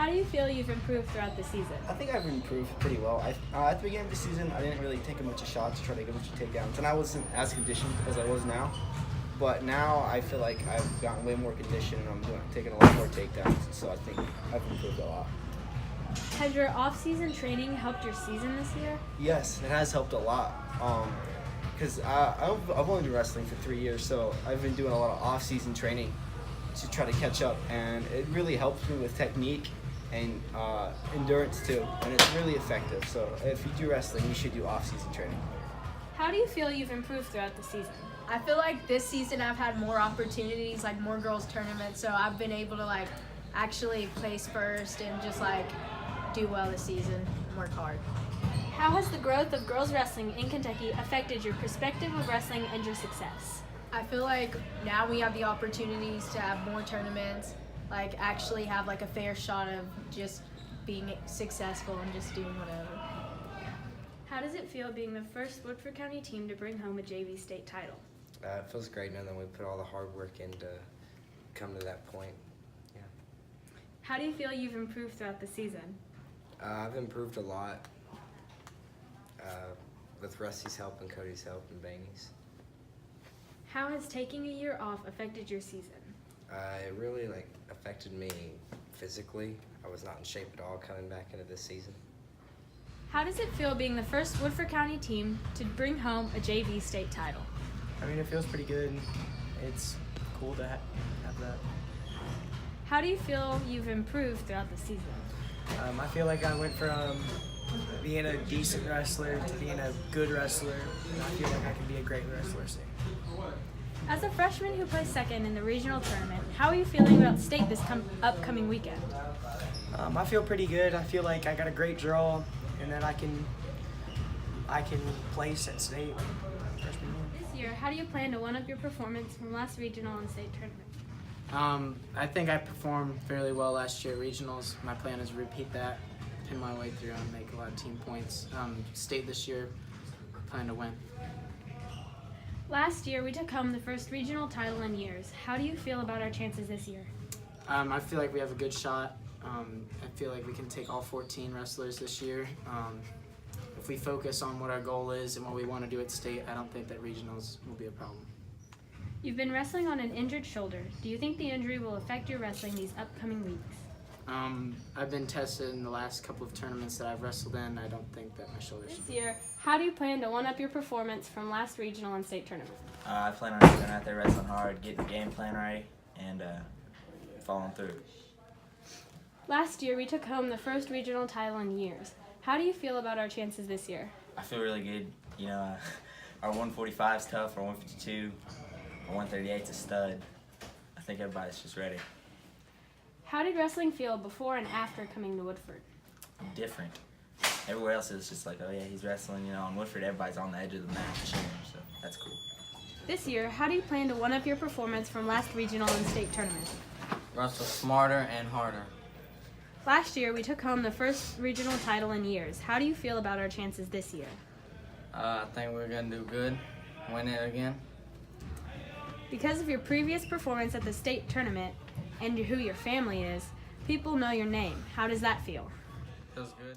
How do you feel you've improved throughout the season? I think I've improved pretty well. At the beginning of the season, I didn't really take a bunch of shots, try to get a bunch of takedowns, and I wasn't as conditioned as I was now. But now I feel like I've gotten way more conditioned, and I'm taking a lot more takedowns, so I think I've improved a lot. Has your off-season training helped your season this year? Yes, it has helped a lot. Because I've only been wrestling for 3 years, so I've been doing a lot of off-season training to try to catch up, and it really helps me with technique and endurance too, and it's really effective. So if you do wrestling, you should do off-season training. How do you feel you've improved throughout the season? I feel like this season I've had more opportunities, like more girls tournaments, so I've been able to like actually place first and just like do well this season and work hard. How has the growth of girls wrestling in Kentucky affected your perspective of wrestling and your success? I feel like now we have the opportunities to have more tournaments, like actually have like a fair shot of just being successful and just doing whatever. How does it feel being the first Woodford County team to bring home a JV state title? It feels great knowing that we put all the hard work in to come to that point. Yeah. How do you feel you've improved throughout the season? I've improved a lot with Rusty's help and Cody's help and Baney's. How has taking a year off affected your season? It really affected me physically. I was not in shape at all coming back into this season. How does it feel being the first Woodford County team to bring home a JV state title? I mean, it feels pretty good. It's cool to have that. How do you feel you've improved throughout the season? I feel like I went from being a decent wrestler to being a good wrestler, and I feel like I can be a great wrestler soon. As a freshman who placed second in the regional tournament, how are you feeling about state this upcoming weekend? I feel pretty good. I feel like I got a great draw, and then I can place at state freshman year. This year, how do you plan to one-up your performance from last regional and state tournament? I think I performed fairly well last year at regionals. My plan is to repeat that, pin my way through, and make a lot of team points. State this year, plan to win. Last year, we took home the first regional title in years. How do you feel about our chances this year? I feel like we have a good shot. I feel like we can take all 14 wrestlers this year. If we focus on what our goal is and what we want to do at state, I don't think that regionals will be a problem. You've been wrestling on an injured shoulder. Do you think the injury will affect your wrestling these upcoming weeks? I've been tested in the last couple of tournaments that I've wrestled in. I don't think that my shoulder should This year, how do you plan to one-up your performance from last regional and state tournament? I plan on going out there wrestling hard, getting the game plan right, and following through. Last year, we took home the first regional title in years. How do you feel about our chances this year? I feel really good. You know, our 145 is tough, our 152, our 138 is a stud. I think everybody's just ready. How did wrestling feel before and after coming to Woodford? Different. Everywhere else is just like, oh yeah, he's wrestling. You know, in Woodford, everybody's on the edge of the mat cheering, so that's cool. This year, how do you plan to one-up your performance from last regional and state tournament? Wrestle smarter and harder. Last year, we took home the first regional title in years. How do you feel about our chances this year? I think we're going to do good, win it again. Because of your previous performance at the state tournament and who your family is, people know your name. How does that feel? Feels good.